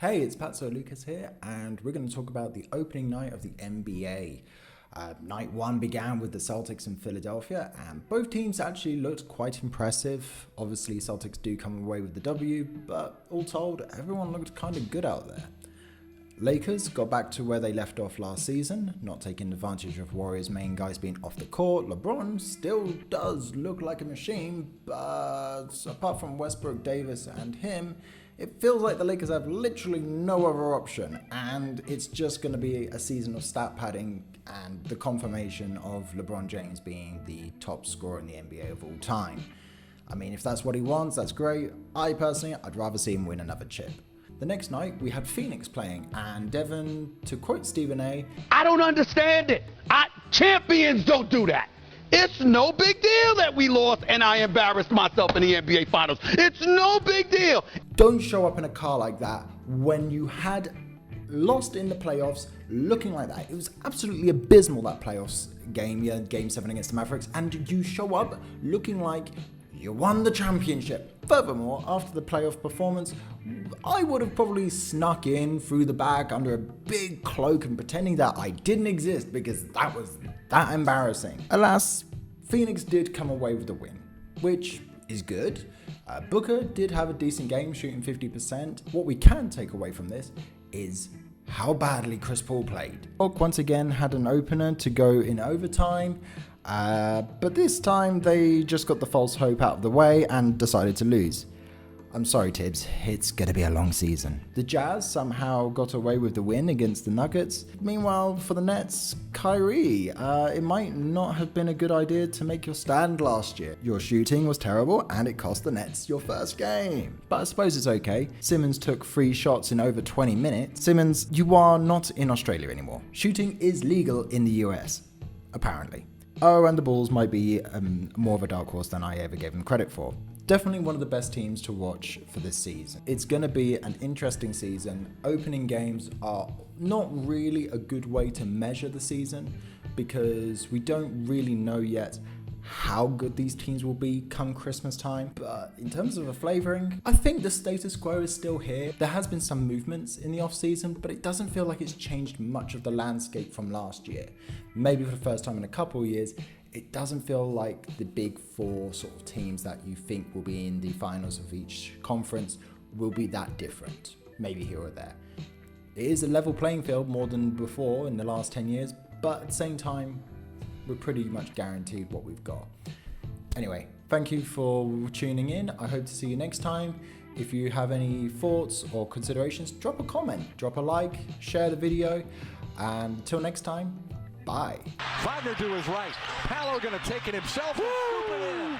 Hey, it's Patso Lucas here, and we're going to talk about the opening night of the NBA. Night one began with the Celtics in Philadelphia, and both teams actually looked quite impressive. Obviously, Celtics do come away with the W, but all told, everyone looked kind of good out there. Lakers got back to where they left off last season, not taking advantage of Warriors' main guys being off the court. LeBron still does look like a machine, but apart from Westbrook, Davis, and him, it feels like the Lakers have literally no other option, and it's just going to be a season of stat padding and the confirmation of LeBron James being the top scorer in the NBA of all time. I mean, if that's what he wants, that's great. I'd rather see him win another chip. The next night, we had Phoenix playing, and Devin, to quote Stephen A, I don't understand it. Champions don't do that. It's no big deal that we lost and I embarrassed myself in the NBA Finals. It's no big deal. Don't show up in a car like that when you had lost in the playoffs looking like that. It was absolutely abysmal, that playoffs game, game 7 against the Mavericks, and you show up looking like you won the championship. Furthermore, after the playoff performance, I would have probably snuck in through the back under a big cloak and pretending that I didn't exist because that was that embarrassing. Alas, Phoenix did come away with the win, which is good. Booker did have a decent game, shooting 50%. What we can take away from this is how badly Chris Paul played. Hawk once again had an opener to go in overtime, but this time they just got the false hope out of the way and decided to lose. I'm sorry, Tibbs, it's going to be a long season. The Jazz somehow got away with the win against the Nuggets. Meanwhile, for the Nets, Kyrie, it might not have been a good idea to make your stand last year. Your shooting was terrible and it cost the Nets your first game. But I suppose it's okay. Simmons took 3 shots in over 20 minutes. Simmons, you are not in Australia anymore. Shooting is legal in the US, apparently. Oh, and the Bulls might be more of a dark horse than I ever gave them credit for. Definitely one of the best teams to watch for this season. It's going to be an interesting season. Opening games are not really a good way to measure the season because we don't really know yet how good these teams will be come Christmas time. But in terms of a flavoring, I think the status quo is still here. There has been some movements in the off-season, but it doesn't feel like it's changed much of the landscape from last year. Maybe for the first time in a couple of years, it doesn't feel like the big 4 sort of teams that you think will be in the finals of each conference will be that different, maybe here or there. It is a level playing field more than before in the last 10 years, but at the same time, we're pretty much guaranteed what we've got. Anyway, thank you for tuning in. I hope to see you next time. If you have any thoughts or considerations, drop a comment, drop a like, share the video, and until next time, bye. Wagner to his right. Paolo going to take it himself. And scoop it in.